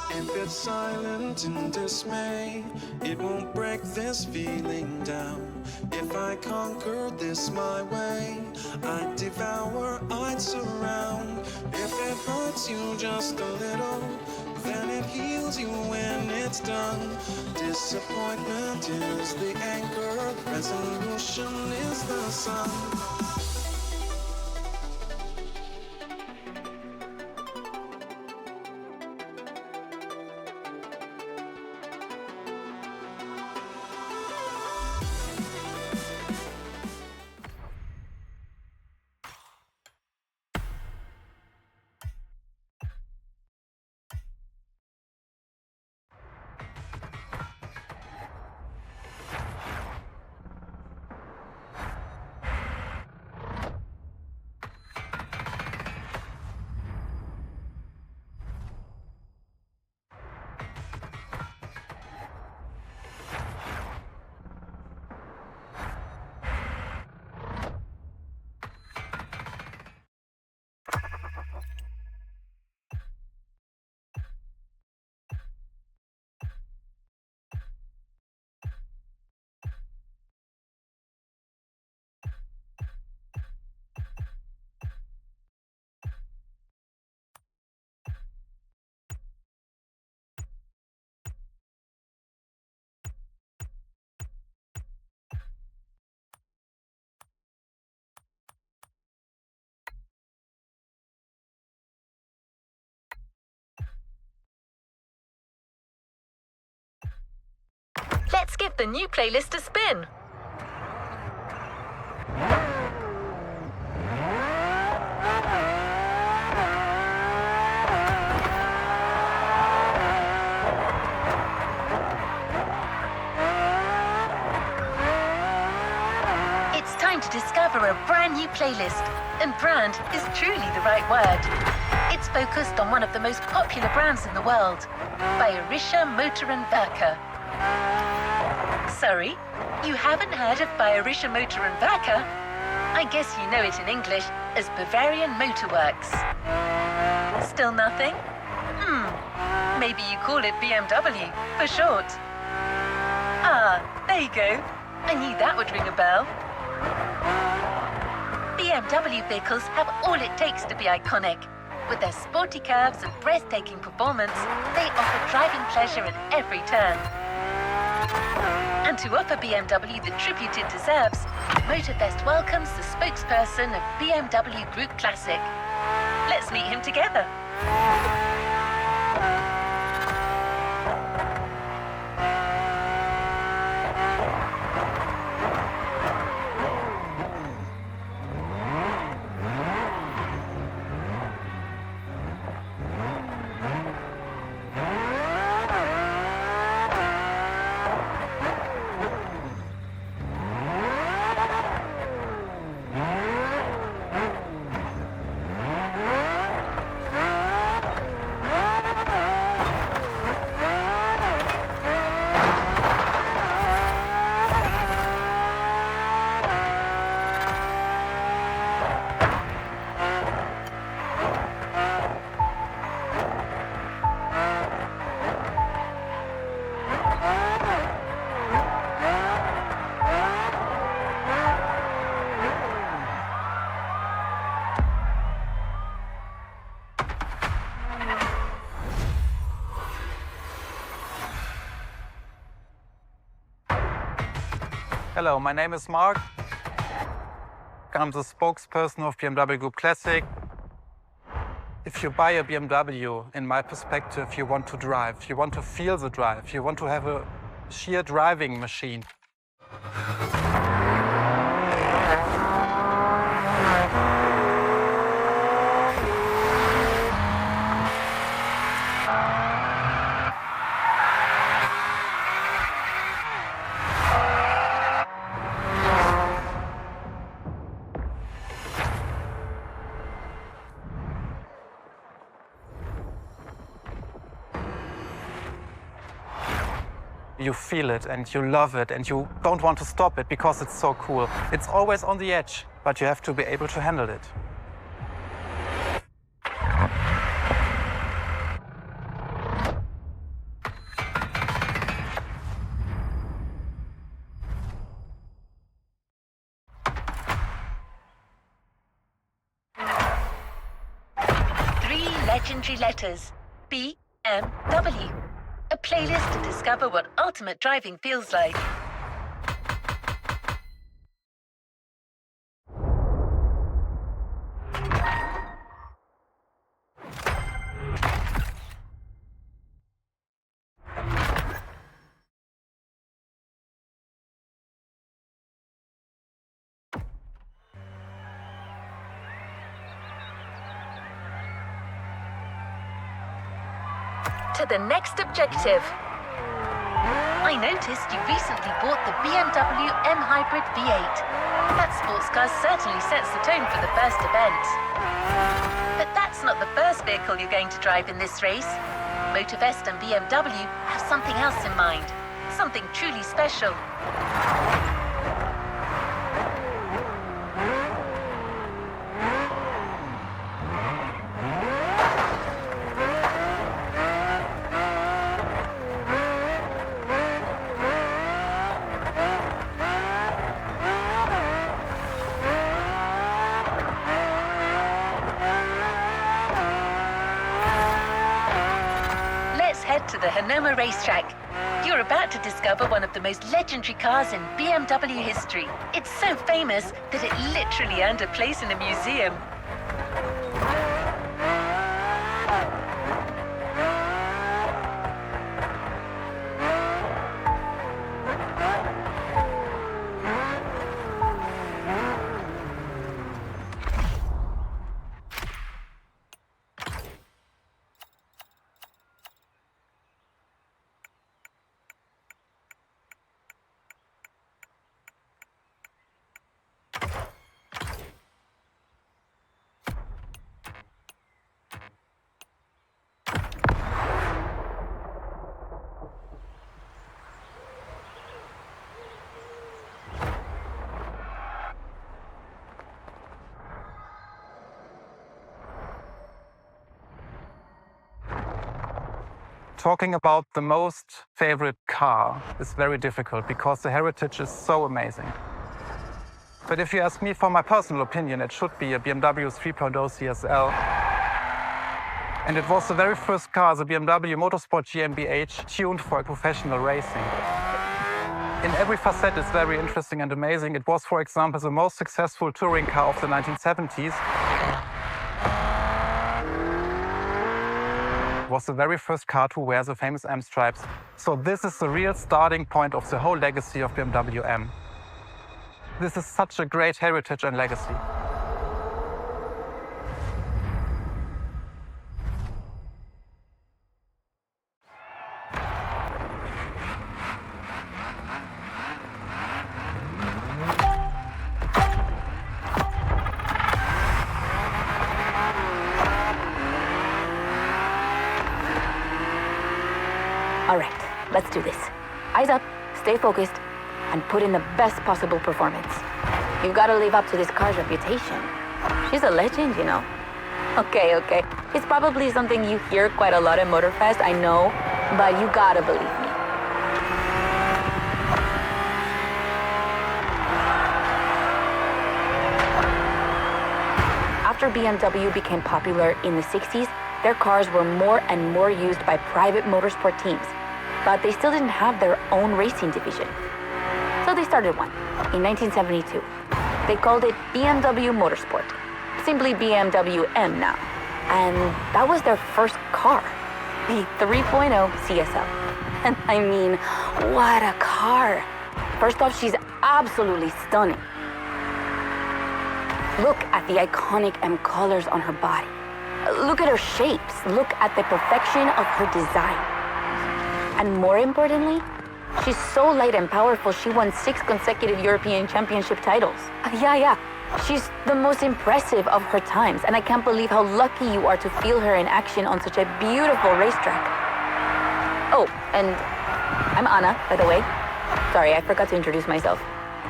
If it's silent in dismay, it won't break this feeling down. If I conquered this my way, I'd devour, I'd surround. If it hurts you just a little, then it heals you when it's done. Disappointment is the anchor, resolution is the sun. Let's give the new playlist a spin. It's time to discover a brand new playlist, and brand is truly the right word. It's focused on one of the most popular brands in the world, Bayerischer Motor & Werke. Sorry, you haven't heard of Bayerischer Motor & Werke? I guess you know it in English as Bavarian Motor Works. Still nothing? Maybe you call it BMW for short. Ah, there you go. I knew that would ring a bell. BMW vehicles have all it takes to be iconic. With their sporty curves and breathtaking performance, they offer driving pleasure at every turn. And to offer BMW the tribute it deserves, Motorfest welcomes the spokesperson of BMW Group Classic. Let's meet him together. Hello, my name is Mark. I'm the spokesperson of BMW Group Classic. If you buy a BMW, in my perspective, you want to drive. You want to feel the drive. You want to have a sheer driving machine. you feel it and you love it and you don't want to stop it because it's so cool. It's always on the edge, but you have to be able to handle it. Legendary letters. BMW. A playlist to discover what ultimate driving feels like. To the next objective. I noticed you recently bought the BMW M Hybrid V8. That sports car certainly sets the tone for the first event. But that's not the first vehicle you're going to drive in this race. Motorfest and BMW have something else in mind. Something truly special. To the Hanoma racetrack. You're about to discover one of the most legendary cars in BMW history. It's so famous that it literally earned a place in a museum. Talking about the most favorite car is very difficult because the heritage is so amazing. But if you ask me for my personal opinion, it should be a BMW Z4 CSL. And it was the very first car, the BMW Motorsport GmbH, tuned for professional racing. In every facet, it's very interesting and amazing. It was, for example, the most successful touring car of the 1970s. It was the very first car to wear the famous M stripes. So this is the real starting point of the whole legacy of BMW M. This is such a great heritage and legacy. All right, let's do this. Eyes up, stay focused, and put in the best possible performance. You've got to live up to this car's reputation. She's a legend, you know. Okay. It's probably something you hear quite a lot at Motorfest, I know, but you gotta believe me. After BMW became popular in the 60s, their cars were more and more used by private motorsport teams, but they still didn't have their own racing division. So they started one in 1972. They called it BMW Motorsport, simply BMW M now. And that was their first car, the 3.0 CSL. And I mean, what a car. First off, she's absolutely stunning. Look at the iconic M colors on her body. Look at her shapes. Look at the perfection of her design. And more importantly, she's so light and powerful, she won 6 consecutive European Championship titles. Yeah. She's the most impressive of her times, and I can't believe how lucky you are to feel her in action on such a beautiful racetrack. Oh, and I'm Anna, by the way. Sorry, I forgot to introduce myself.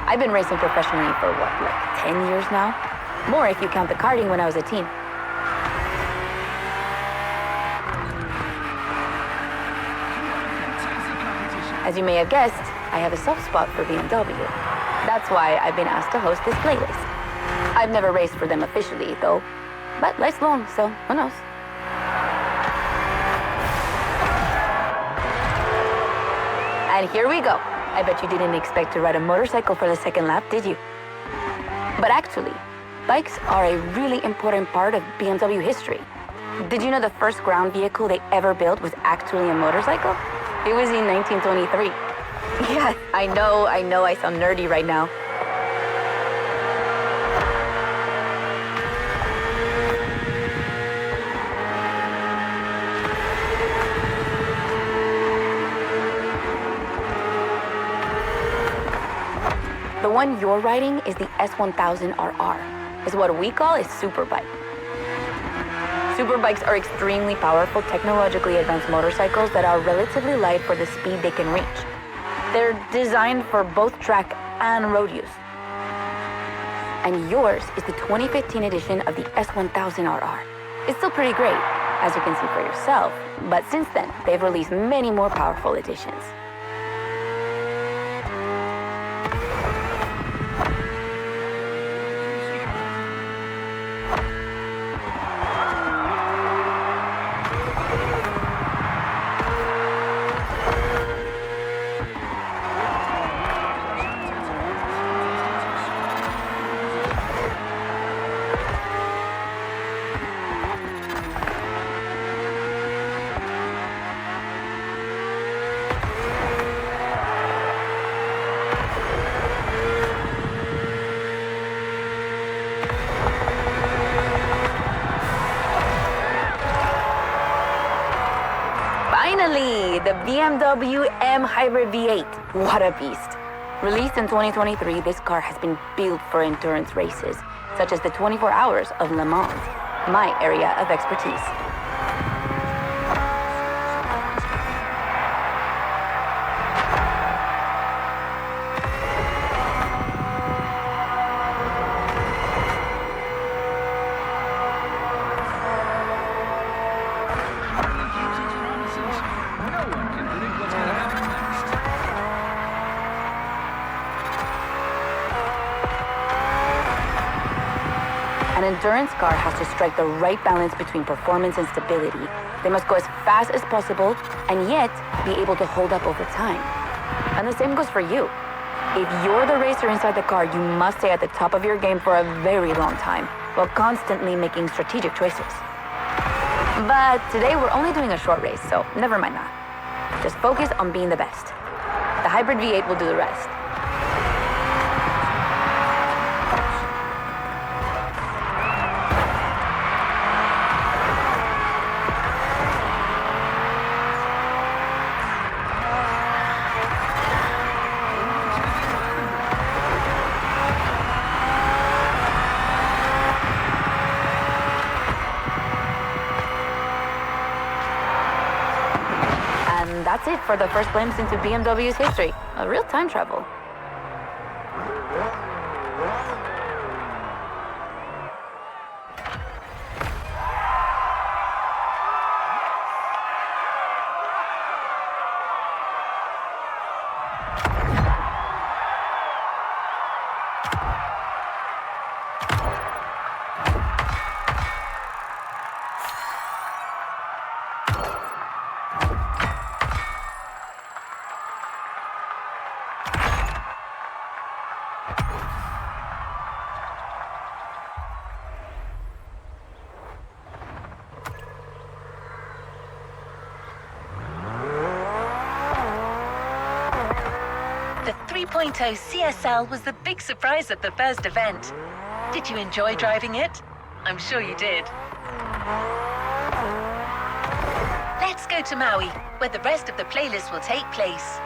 I've been racing professionally for what, like 10 years now? More if you count the karting when I was a teen. As you may have guessed, I have a soft spot for BMW. That's why I've been asked to host this playlist. I've never raced for them officially, though, but life's long, so who knows? And here we go. I bet you didn't expect to ride a motorcycle for the second lap, did you? But actually, bikes are a really important part of BMW history. Did you know the first ground vehicle they ever built was actually a motorcycle? It was in 1923. Yeah, I know I sound nerdy right now. The one you're riding is the S1000RR. It's what we call a superbike. Superbikes are extremely powerful, technologically advanced motorcycles that are relatively light for the speed they can reach. They're designed for both track and road use. And yours is the 2015 edition of the S1000RR. It's still pretty great, as you can see for yourself, but since then, they've released many more powerful editions. Finally, the BMW M Hybrid V8. What a beast. Released in 2023, this car has been built for endurance races, such as the 24 Hours of Le Mans, my area of expertise. An endurance car has to strike the right balance between performance and stability. They must go as fast as possible and yet be able to hold up over time. And the same goes for you. If you're the racer inside the car, you must stay at the top of your game for a very long time while constantly making strategic choices. But today we're only doing a short race, so never mind that. Just focus on being the best. The Hybrid V8 will do the rest. And that's it for the first glimpse into BMW's history. A real time travel. The 3.0 CSL was the big surprise at the first event. Did you enjoy driving it? I'm sure you did. Let's go to Maui, where the rest of the playlist will take place.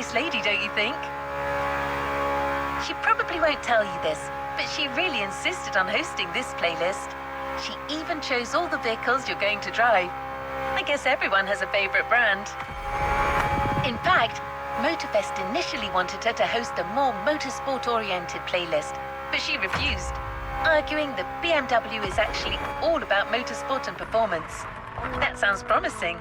nice lady, don't you think? She probably won't tell you this, but she really insisted on hosting this playlist. She even chose all the vehicles you're going to drive. I guess everyone has a favorite brand. In fact, Motorfest initially wanted her to host a more motorsport-oriented playlist, but she refused, arguing that BMW is actually all about motorsport and performance. That sounds promising.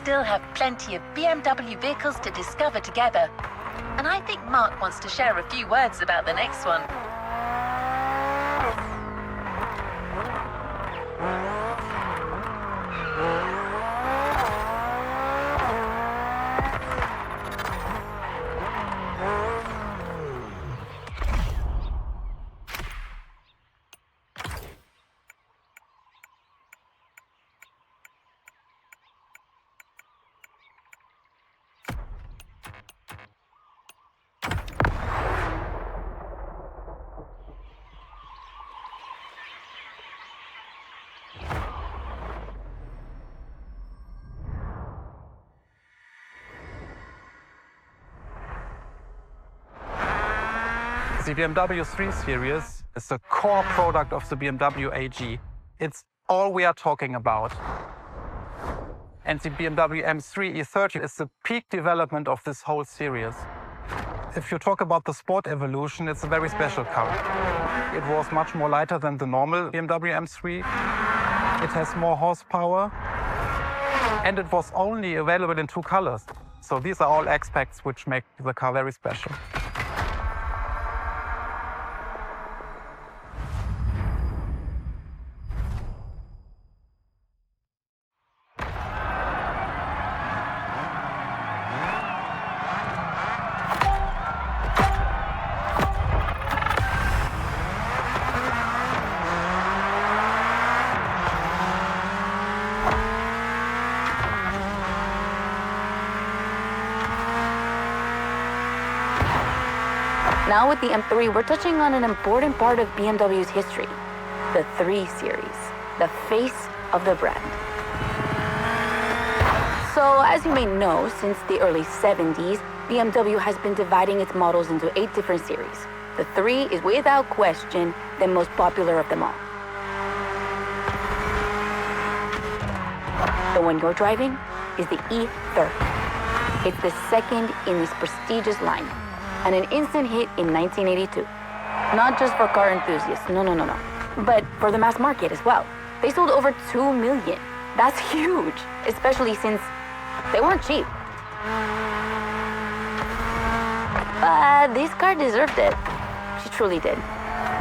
Still have plenty of BMW vehicles to discover together. And I think Mark wants to share a few words about the next one. The BMW 3 Series is the core product of the BMW AG. It's all we are talking about. And the BMW M3 E30 is the peak development of this whole series. If you talk about the sport evolution, it's a very special car. It was much more lighter than the normal BMW M3. It has more horsepower. And it was only available in 2 colors. So these are all aspects which make the car very special. Now with the M3, we're touching on an important part of BMW's history, the 3 Series, the face of the brand. So as you may know, since the early 70s, BMW has been dividing its models into 8 different series. The 3 is without question the most popular of them all. The one you're driving is the E30. It's the second in this prestigious line, and an instant hit in 1982. Not just for car enthusiasts, no, but for the mass market as well. They sold over 2 million. That's huge, especially since they weren't cheap. But this car deserved it. She truly did.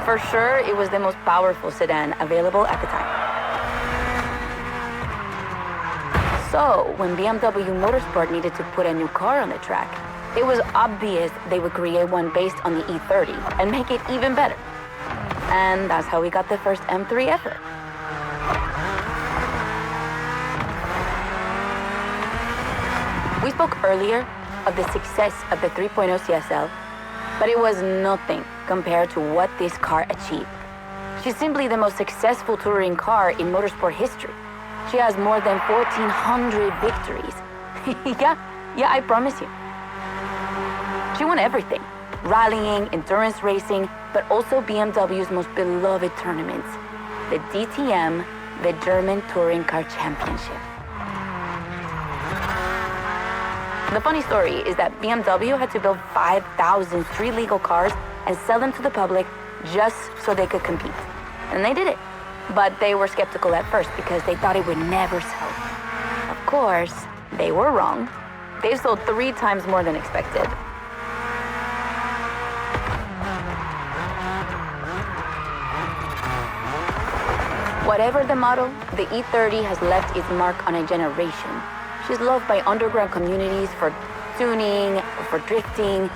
For sure, it was the most powerful sedan available at the time. So, when BMW Motorsport needed to put a new car on the track, it was obvious they would create one based on the E30 and make it even better. And that's how we got the first M3 ever. We spoke earlier of the success of the 3.0 CSL, but it was nothing compared to what this car achieved. She's simply the most successful touring car in motorsport history. She has more than 1,400 victories. Yeah, I promise you. She won everything, rallying, endurance racing, but also BMW's most beloved tournaments, the DTM, the German Touring Car Championship. The funny story is that BMW had to build 5,000 street legal cars and sell them to the public just so they could compete. And they did it. But they were skeptical at first because they thought it would never sell. Of course, they were wrong. They sold 3 times more than expected. Whatever the model, the E30 has left its mark on a generation. She's loved by underground communities for tuning, for drifting,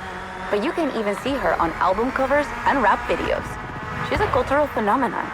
but you can even see her on album covers and rap videos. She's a cultural phenomenon.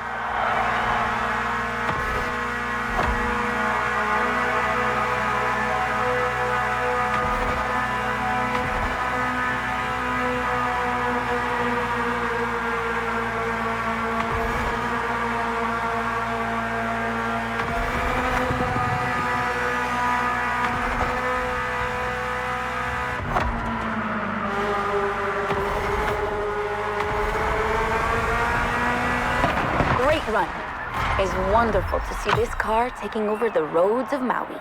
Run. It's wonderful to see this car taking over the roads of Maui.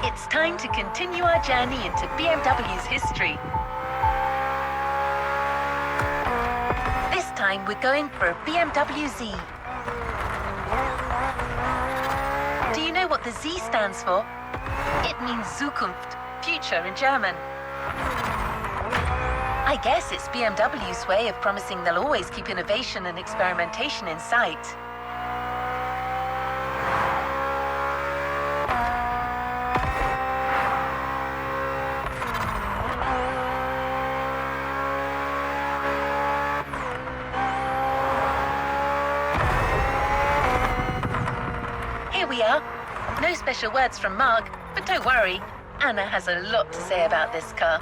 It's time to continue our journey into BMW's history. This time we're going for a BMW Z. Do you know what the Z stands for? It means Zukunft, future in German. I guess it's BMW's way of promising they'll always keep innovation and experimentation in sight. Here we are. No special words from Mark, but don't worry, Anna has a lot to say about this car.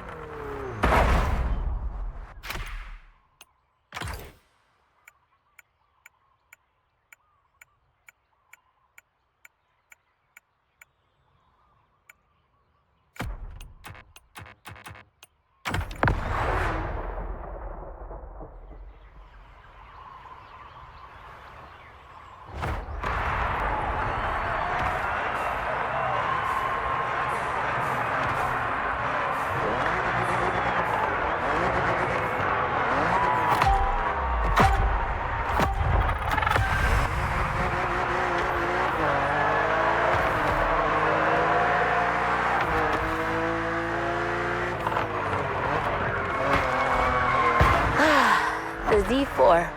The Z4.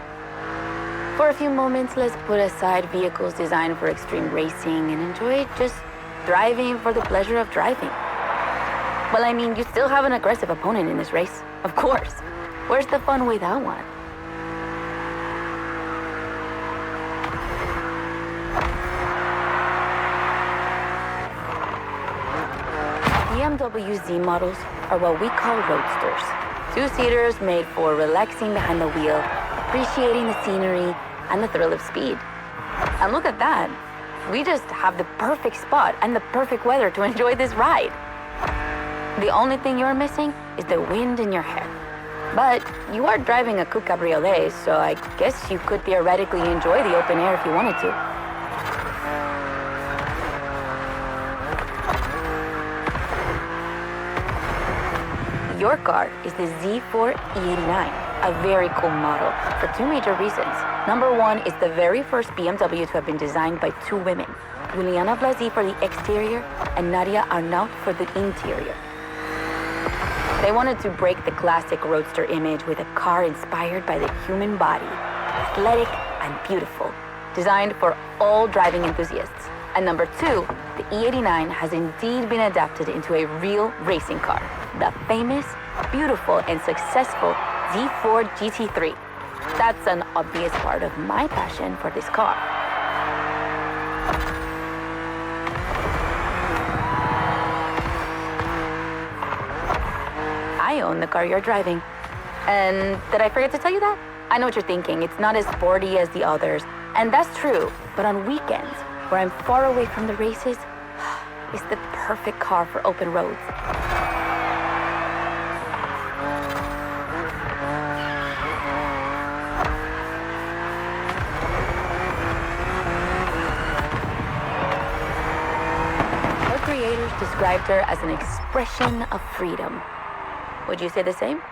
For a few moments, let's put aside vehicles designed for extreme racing and enjoy just driving for the pleasure of driving. Well, I mean, you still have an aggressive opponent in this race, of course. Where's the fun without one? BMW Z models are what we call roadsters. 2-seaters made for relaxing behind the wheel, appreciating the scenery and the thrill of speed. And look at that. We just have the perfect spot and the perfect weather to enjoy this ride. The only thing you're missing is the wind in your hair. But you are driving a coupe cabriolet, so I guess you could theoretically enjoy the open air if you wanted to. Your car is the Z4 E89, a very cool model for 2 major reasons. Number 1 is the very first BMW to have been designed by 2 women, Juliana Blasi for the exterior and Nadia Arnaut for the interior. They wanted to break the classic roadster image with a car inspired by the human body, athletic and beautiful, designed for all driving enthusiasts. And number 2, the E89 has indeed been adapted into a real racing car, the famous, beautiful, and successful Z4 GT3. That's an obvious part of my passion for this car. I own the car you're driving. And did I forget to tell you that? I know what you're thinking. It's not as sporty as the others. And that's true. But on weekends, where I'm far away from the races, it's the perfect car for open roads. Her creators described her as an expression of freedom. Would you say the same?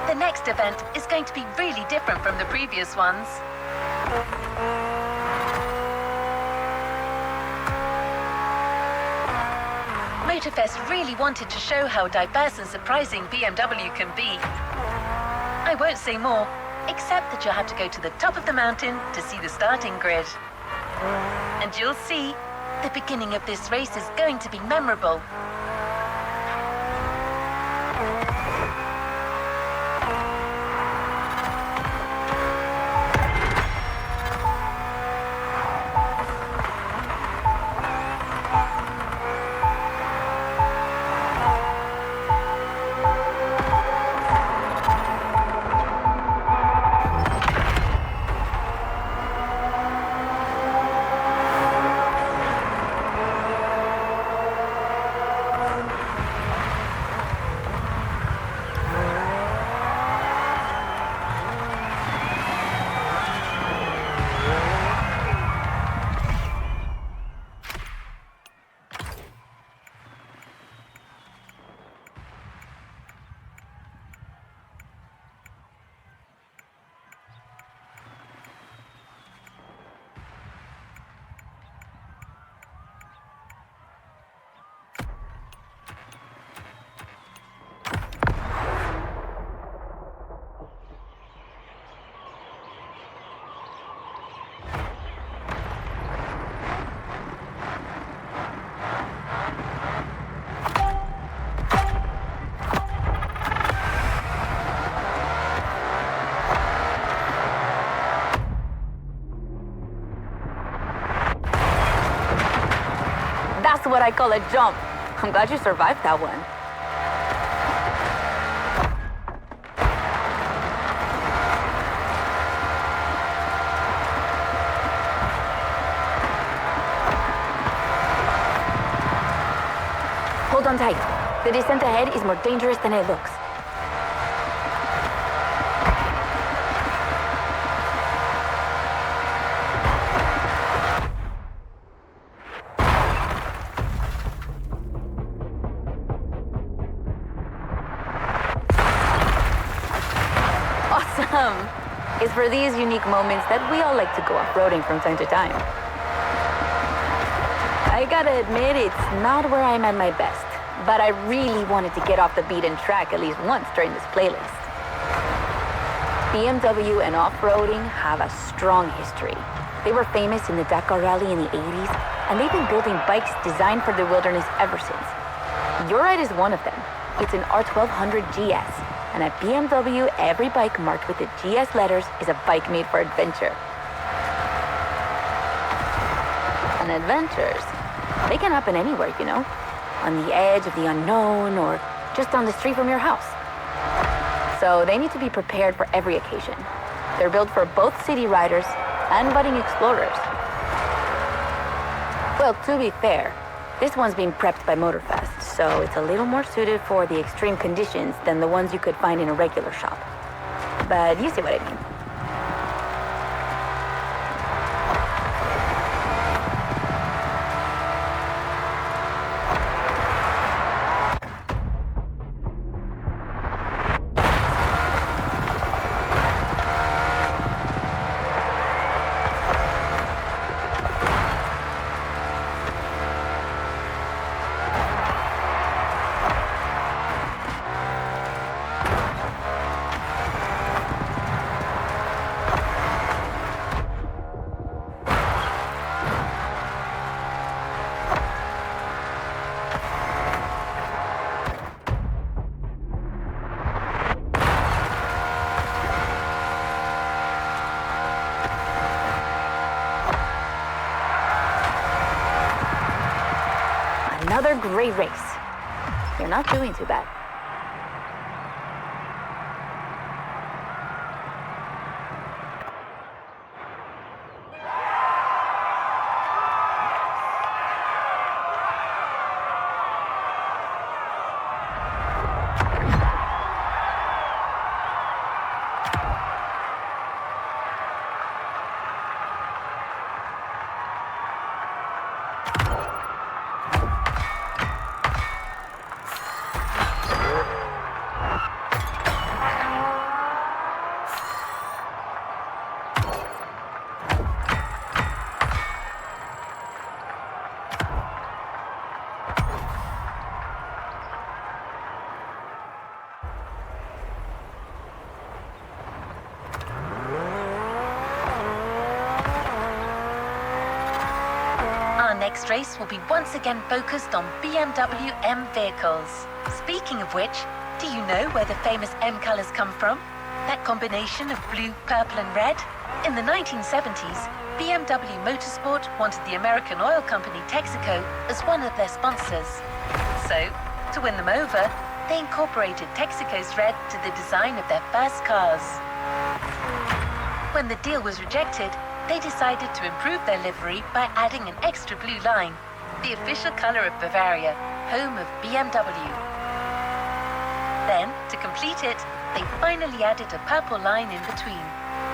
The next event is going to be really different from the previous ones. Motorfest really wanted to show how diverse and surprising BMW can be. I won't say more, except that you'll have to go to the top of the mountain to see the starting grid. And you'll see, the beginning of this race is going to be memorable. That's what I call a jump. I'm glad you survived that one. Hold on tight. The descent ahead is more dangerous than it looks. Awesome! It's for these unique moments that we all like to go off-roading from time to time. I gotta admit, it's not where I'm at my best, but I really wanted to get off the beaten track at least once during this playlist. BMW and off-roading have a strong history. They were famous in the Dakar Rally in the 80s, and they've been building bikes designed for the wilderness ever since. Your ride is one of them. It's an R1200 GS, and at BMW, every bike marked with the GS letters is a bike made for adventure. And adventures, they can happen anywhere, you know? On the edge of the unknown, or just down the street from your house. So they need to be prepared for every occasion. They're built for both city riders and budding explorers. Well, to be fair, this one's being prepped by Motorfest, so it's a little more suited for the extreme conditions than the ones you could find in a regular shop. But you see what I mean. great race. You're not doing too bad. Our next race will be once again focused on BMW M vehicles. Speaking of which, do you know where the famous M colors come from? That combination of blue, purple and red? In the 1970s, BMW Motorsport wanted the American oil company Texaco as one of their sponsors. So, to win them over, they incorporated Texaco's red to the design of their first cars. When the deal was rejected, they decided to improve their livery by adding an extra blue line, the official color of Bavaria, home of BMW. Then, to complete it, they finally added a purple line in between.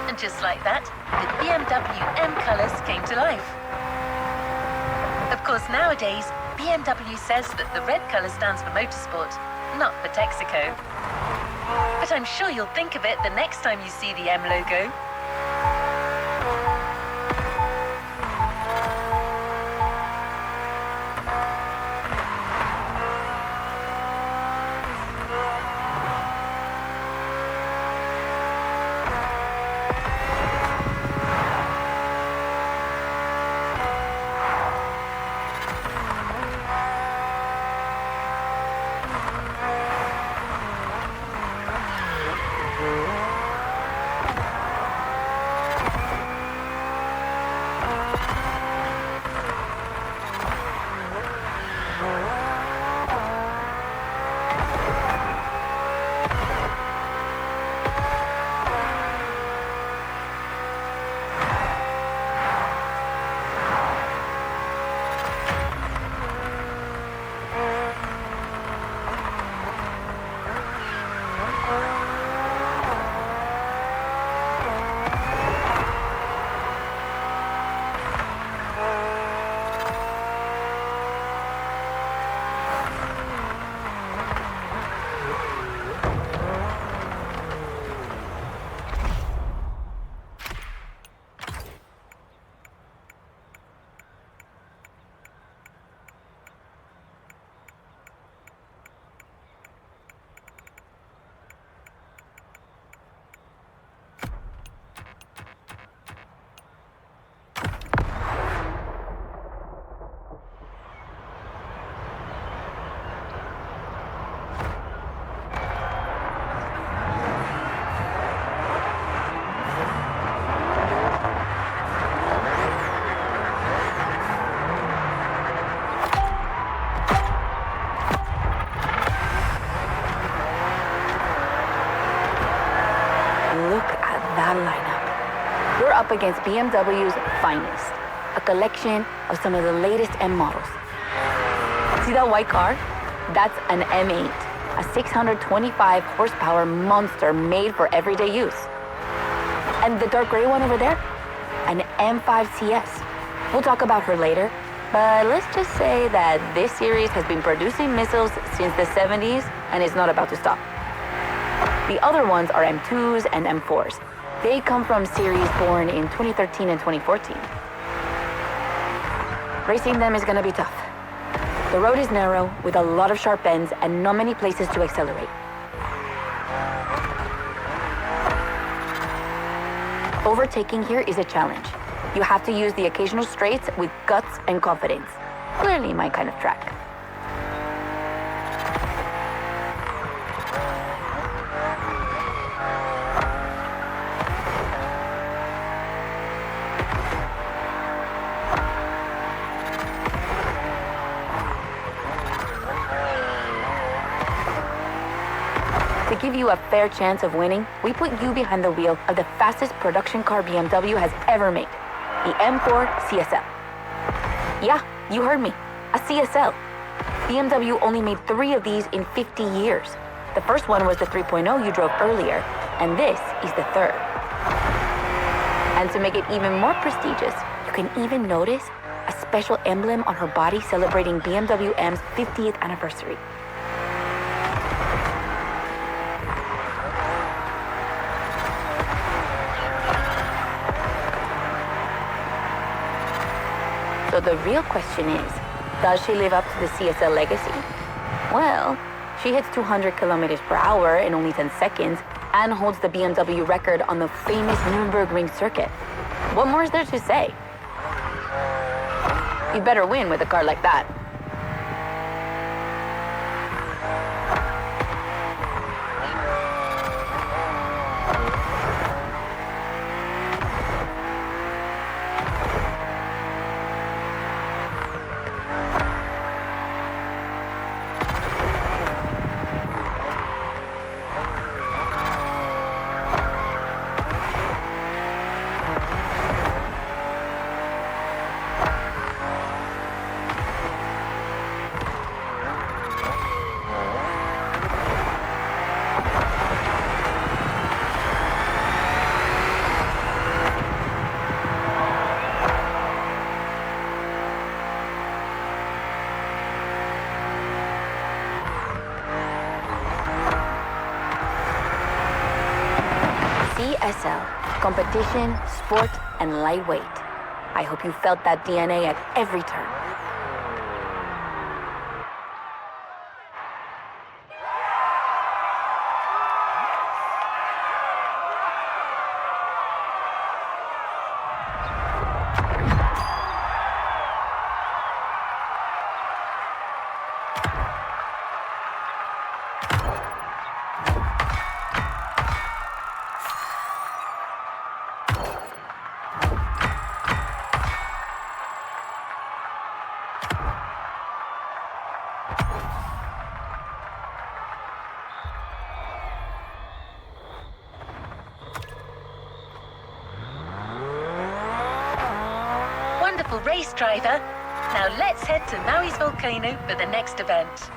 And just like that, the BMW M colors came to life. Of course, nowadays, BMW says that the red color stands for motorsport, not for Texaco. But I'm sure you'll think of it the next time you see the M logo. Up against BMW's finest, a collection of some of the latest M models. See that white car? That's an M8, a 625 horsepower monster made for everyday use. And the dark gray one over there? An M5 CS. We'll talk about her later, but let's just say that this series has been producing missiles since the 70s and is not about to stop. The other ones are M2s and M4s. They come from series born in 2013 and 2014. Racing them is gonna be tough. The road is narrow, with a lot of sharp bends and not many places to accelerate. Overtaking here is a challenge. You have to use the occasional straights with guts and confidence. Clearly my kind of track. To give you a fair chance of winning, we put you behind the wheel of the fastest production car BMW has ever made, the M4 CSL. Yeah, you heard me, a CSL. BMW only made 3 of these in 50 years. The first one was the 3.0 you drove earlier, and this is the third. And to make it even more prestigious, you can even notice a special emblem on her body celebrating BMW M's 50th anniversary. So the real question is, does she live up to the CSL legacy? Well, she hits 200 kilometers per hour in only 10 seconds and holds the BMW record on the famous Nürburgring circuit. What more is there to say? You better win with a car like that. CSL, competition, sport, and lightweight. I hope you felt that DNA at every turn. Wonderful race, driver. Now let's head to Maui's volcano for the next event.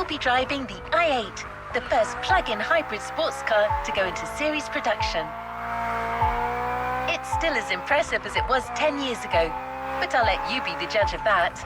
Be driving the i8, the first plug-in hybrid sports car to go into series production. It's still as impressive as it was 10 years ago, but I'll let you be the judge of that.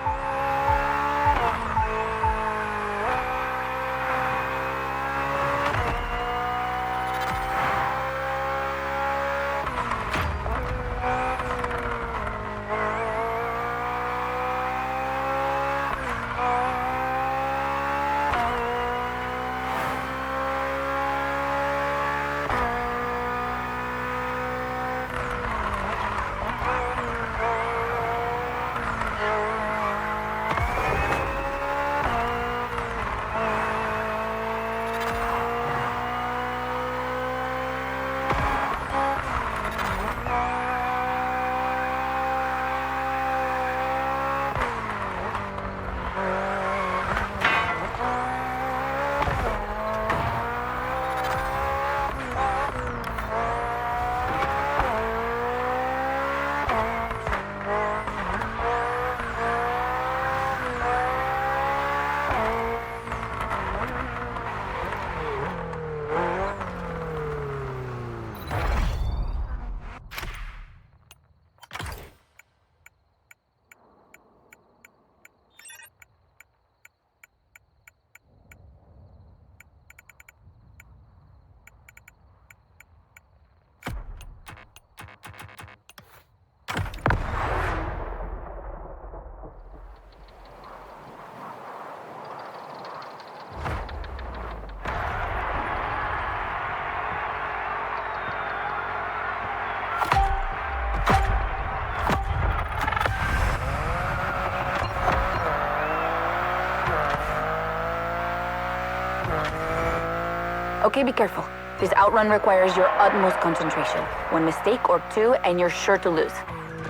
Okay, be careful. This outrun requires your utmost concentration. One mistake or two, and you're sure to lose.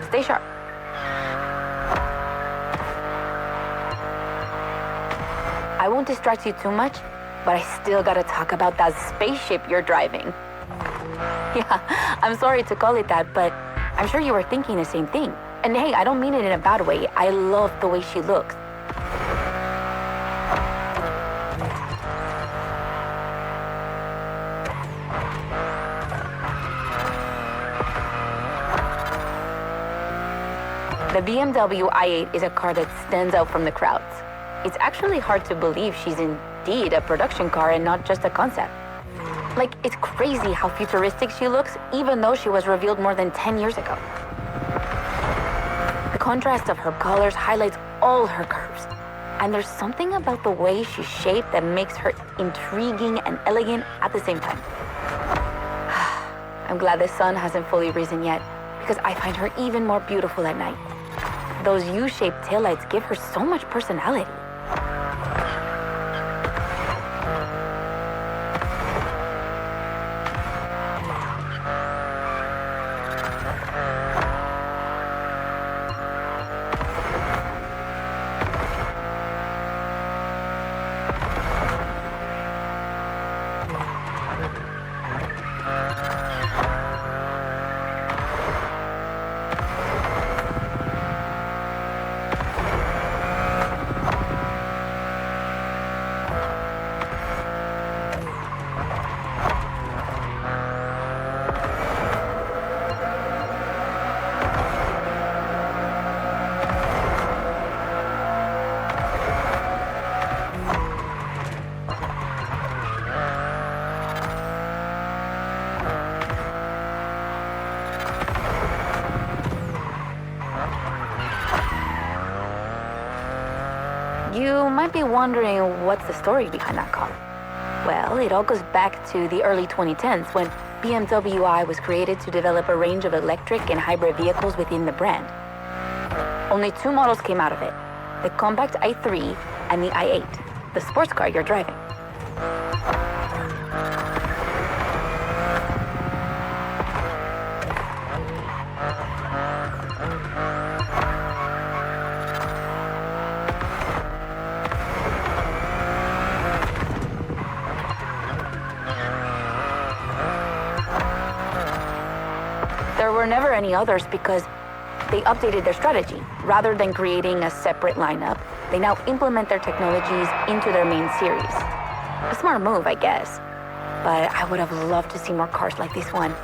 Stay sharp. I won't distract you too much, but I still gotta talk about that spaceship you're driving. Yeah, I'm sorry to call it that, but I'm sure you were thinking the same thing. And hey, I don't mean it in a bad way. I love the way she looks. The BMW i8 is a car that stands out from the crowds. It's actually hard to believe she's indeed a production car and not just a concept. Like, it's crazy how futuristic she looks, even though she was revealed more than 10 years ago. The contrast of her colors highlights all her curves. And there's something about the way she's shaped that makes her intriguing and elegant at the same time. I'm glad the sun hasn't fully risen yet, because I find her even more beautiful at night. Those U-shaped taillights give her so much personality. You might be wondering what's the story behind that car. Well, it all goes back to the early 2010s when BMW I was created to develop a range of electric and hybrid vehicles within the brand. Only two models came out of it, the compact i3 and the i8, the sports car you're driving. There were never any others because they updated their strategy. Rather than creating a separate lineup, they now implement their technologies into their main series. A smart move, I guess. But I would have loved to see more cars like this one.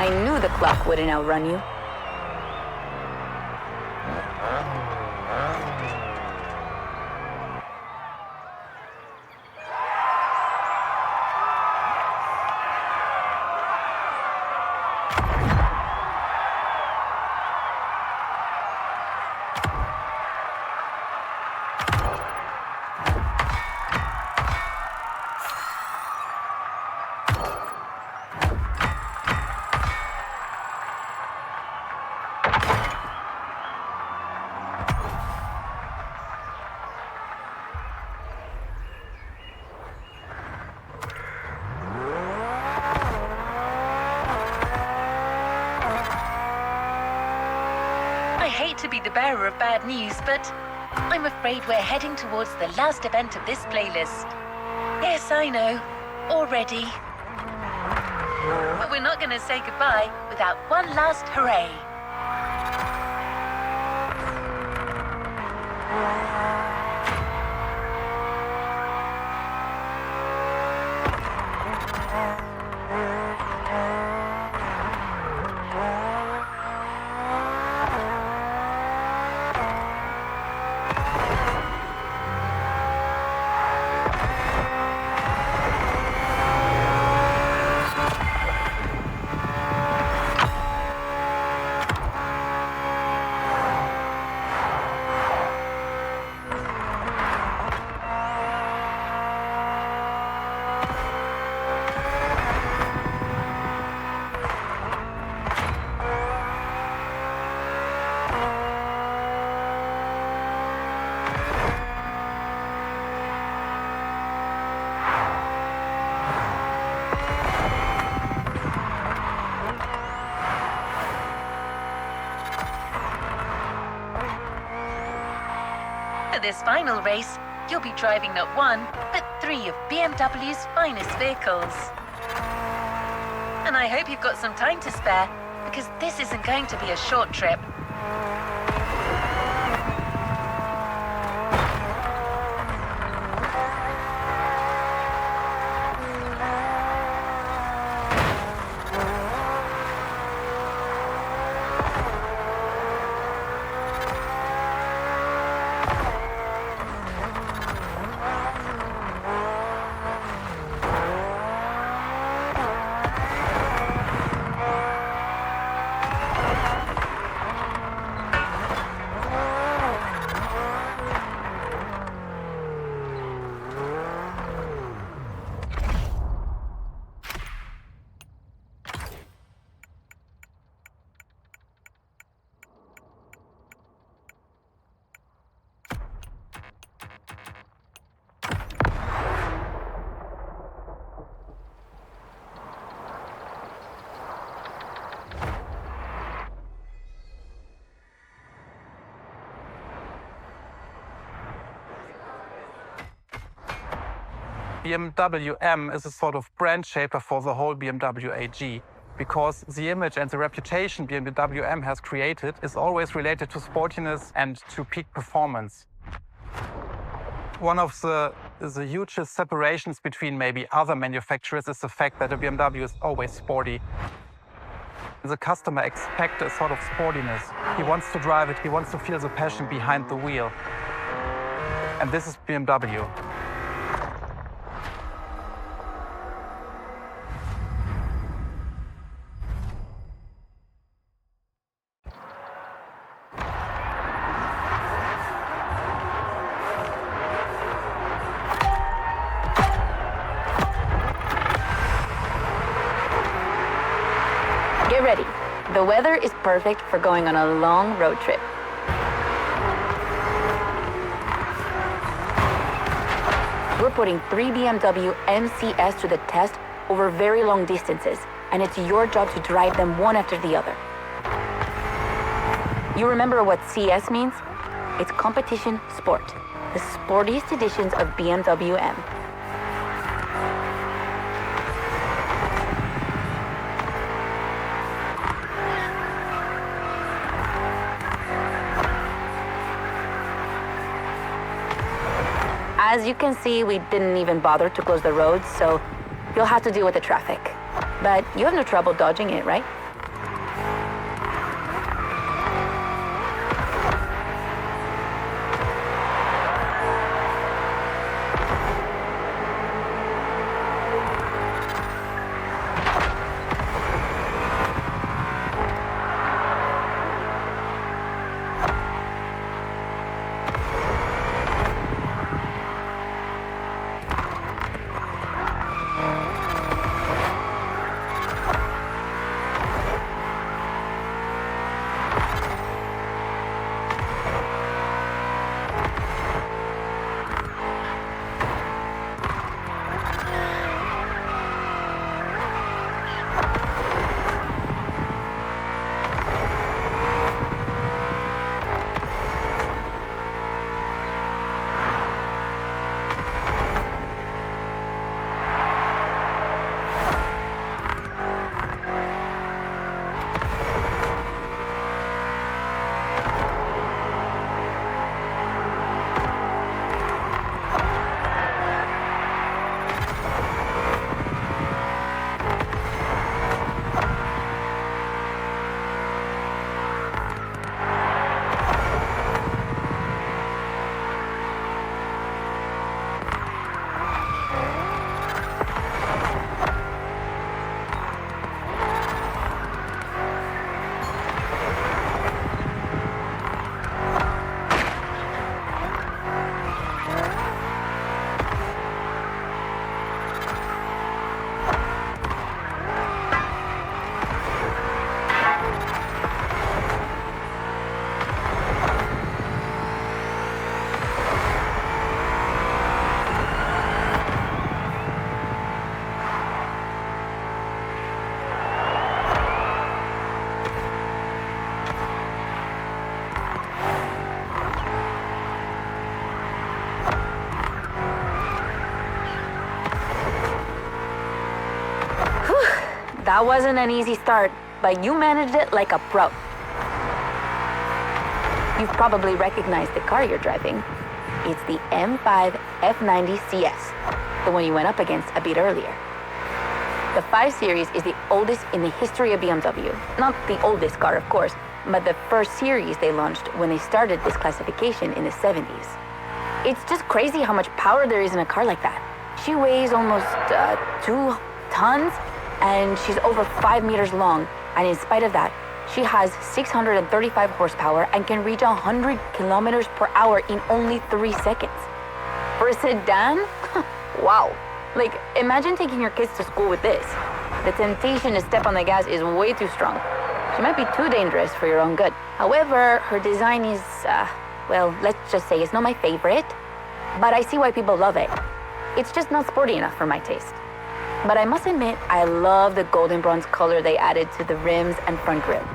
I knew the clock wouldn't outrun you. I hate to be the bearer of bad news, but I'm afraid we're heading towards the last event of this playlist. Yes, I know. Already. But we're not going to say goodbye without one last hooray. For this final race, you'll be driving not one, but 3 of BMW's finest vehicles. And I hope you've got some time to spare, because this isn't going to be a short trip. BMW M is a sort of brand shaper for the whole BMW AG, because the image and the reputation BMW M has created is always related to sportiness and to peak performance. One of the hugest separations between maybe other manufacturers is the fact that a BMW is always sporty. The customer expects a sort of sportiness. He wants to drive it, he wants to feel the passion behind the wheel. And this is BMW. Get ready. The weather is perfect for going on a long road trip. We're putting 3 BMW MCs to the test over very long distances, and it's your job to drive them one after the other. You remember what CS means? It's competition sport, the sportiest editions of BMW M. As you can see, we didn't even bother to close the roads, so you'll have to deal with the traffic. But you have no trouble dodging it, right? That wasn't an easy start, but you managed it like a pro. You've probably recognized the car you're driving. It's the M5 F90 CS, the one you went up against a bit earlier. The 5 Series is the oldest in the history of BMW. Not the oldest car, of course, but the first series they launched when they started this classification in the 70s. It's just crazy how much power there is in a car like that. She weighs almost 2 tons, and she's over 5 meters long, and in spite of that, she has 635 horsepower and can reach 100 kilometers per hour in only 3 seconds. For a sedan? Wow. Like, imagine taking your kids to school with this. The temptation to step on the gas is way too strong. She might be too dangerous for your own good. However, her design is, well, let's just say it's not my favorite, but I see why people love it. It's just not sporty enough for my taste. But I must admit, I love the golden bronze color they added to the rims and front grille.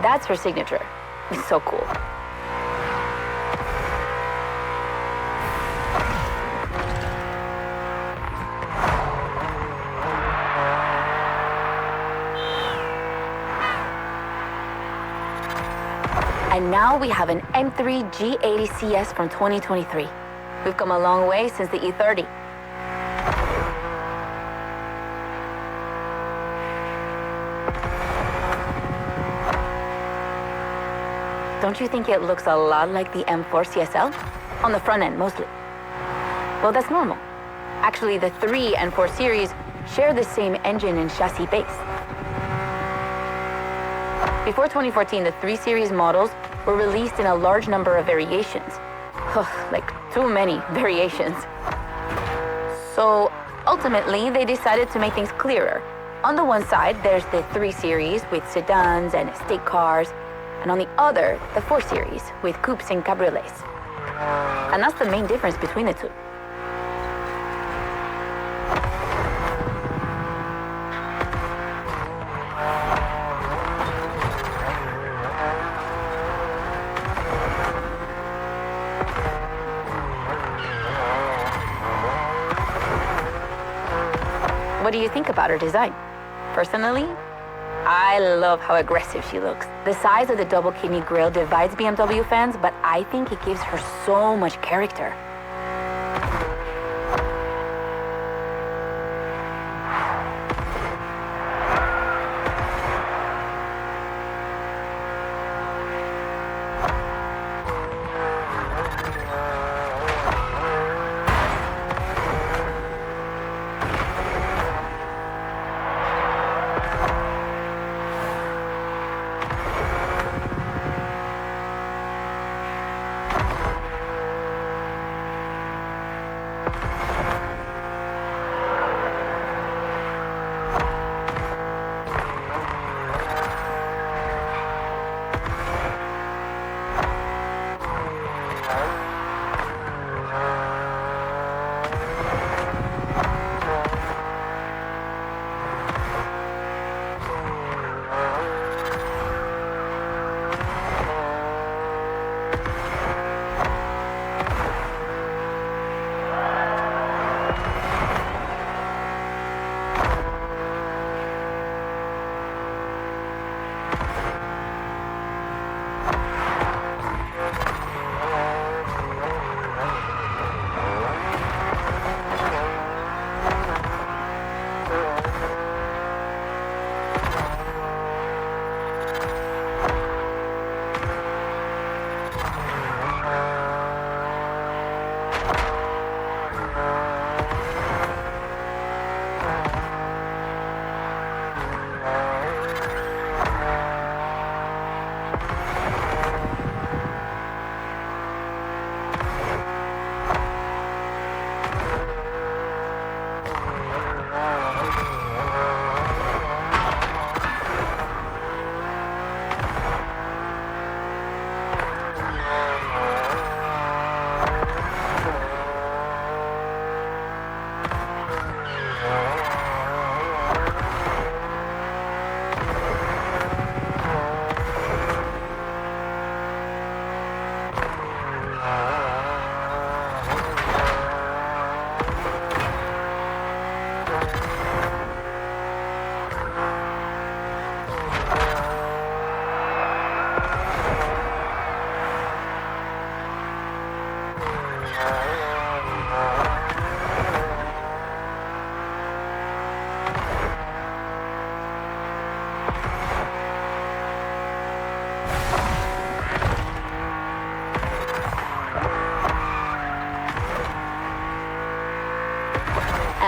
That's her signature. It's so cool. And now we have an M3 G80 CS from 2023. We've come a long way since the E30. Don't you think it looks a lot like the M4 CSL? On the front end, mostly. Well, that's normal. Actually, the 3 and 4 series share the same engine and chassis base. Before 2014, the 3 series models were released in a large number of variations. Like, too many variations. So, ultimately, they decided to make things clearer. On the one side, there's the 3 series with sedans and estate cars, and on the other, the 4 series with coupes and cabriolets. And that's the main difference between the two. What do you think about her design? Personally, I love how aggressive she looks. The size of the double kidney grille divides BMW fans, but I think it gives her so much character.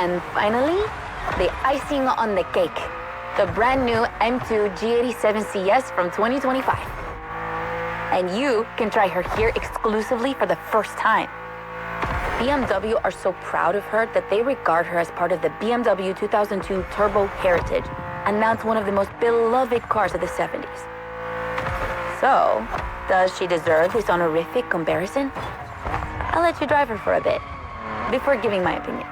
And finally, the icing on the cake, the brand new M2 G87 CS from 2025. And you can try her here exclusively for the first time. BMW are so proud of her that they regard her as part of the BMW 2002 Turbo Heritage, and now it's one of the most beloved cars of the 70s. So, does she deserve this honorific comparison? I'll let you drive her for a bit, before giving my opinion.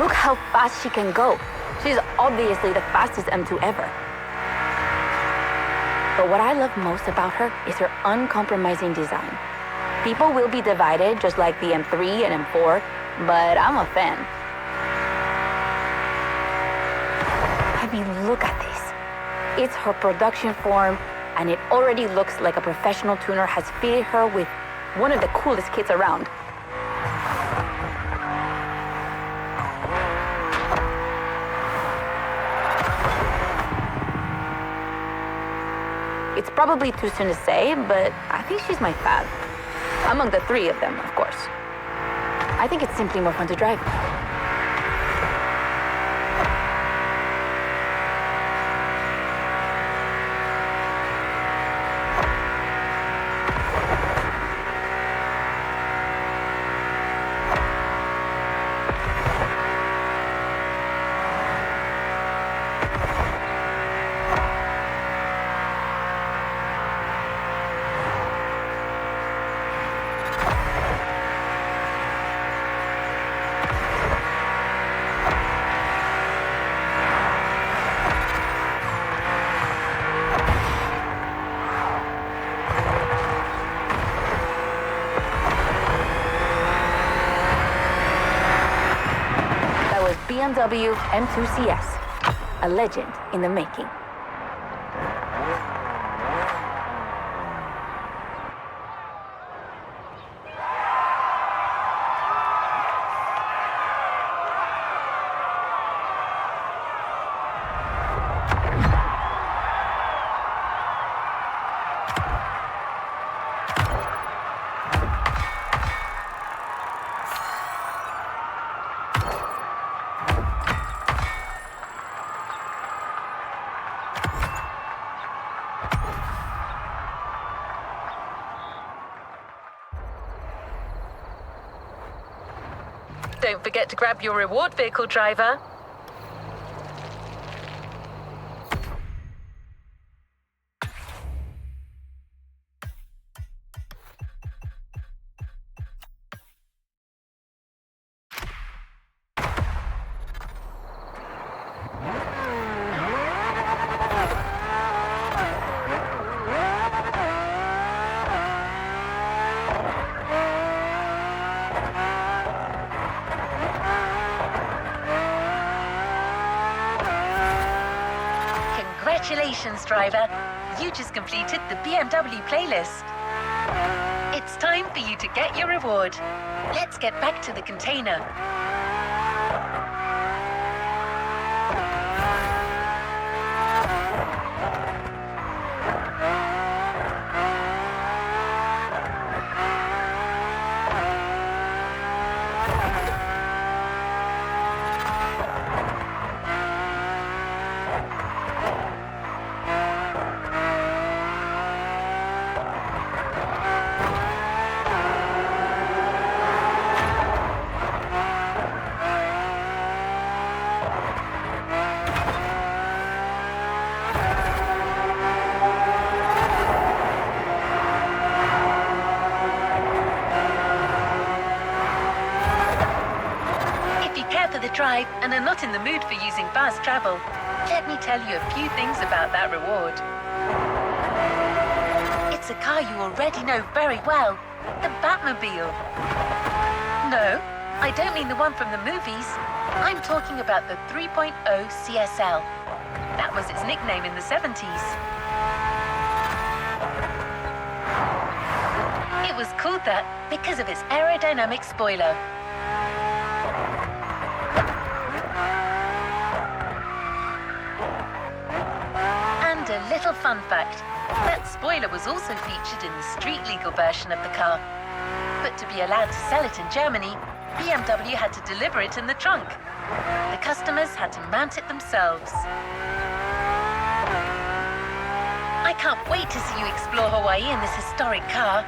Look how fast she can go. She's obviously the fastest M2 ever. But what I love most about her is her uncompromising design. People will be divided just like the M3 and M4, but I'm a fan. I mean, look at this. It's her production form, and it already looks like a professional tuner has fitted her with one of the coolest kits around. It's probably too soon to say, but I think she's my fave. Among the three of them, of course. I think it's simply more fun to drive. BMW M2CS, a legend in the making. Don't forget to grab your reward vehicle, driver. Congratulations, driver. You just completed the BMW playlist. It's time for you to get your reward. Let's get back to the container. Drive and are not in the mood for using fast travel, let me tell you a few things about that reward. It's a car you already know very well, the Batmobile. No, I don't mean the one from the movies. I'm talking about the 3.0 CSL. That was its nickname in the 70s. It was called that because of its aerodynamic spoiler. A little fun fact, that spoiler was also featured in the street-legal version of the car. But to be allowed to sell it in Germany, BMW had to deliver it in the trunk. The customers had to mount it themselves. I can't wait to see you explore Hawaii in this historic car.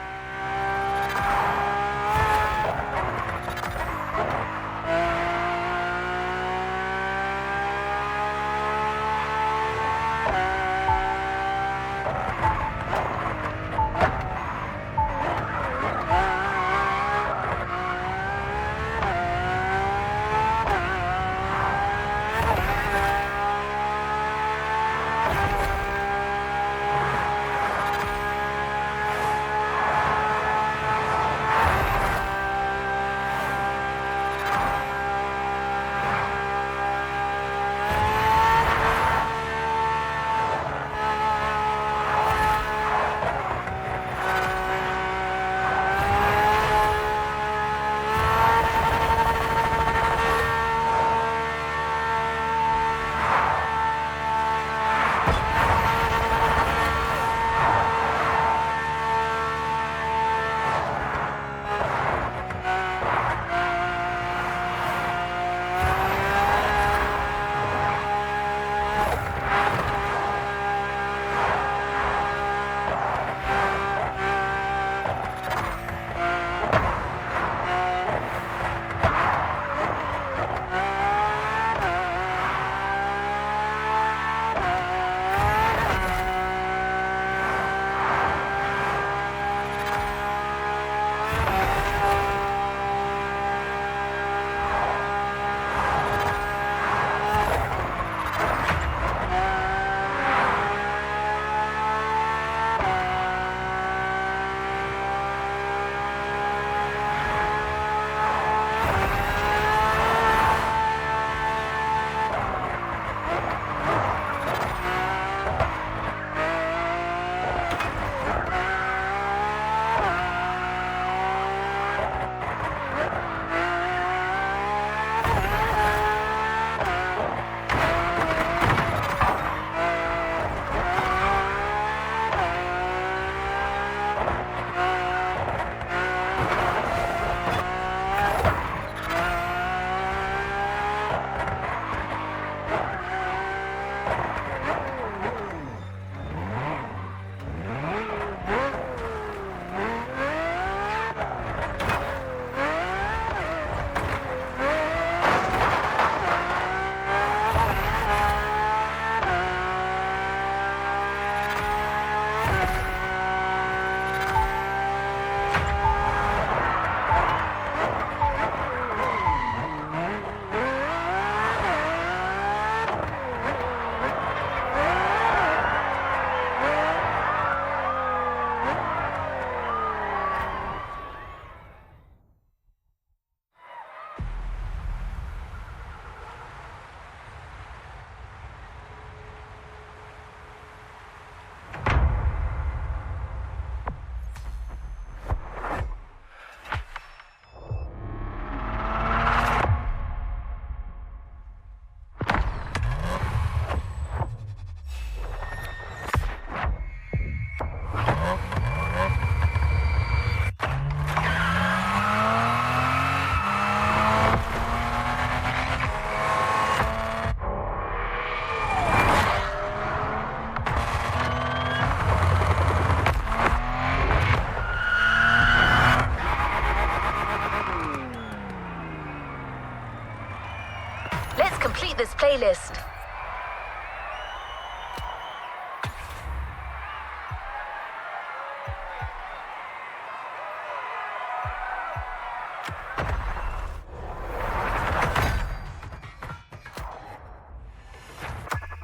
complete this playlist.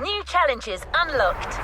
New challenges unlocked.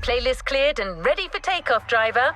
Playlist cleared and ready for takeoff, driver.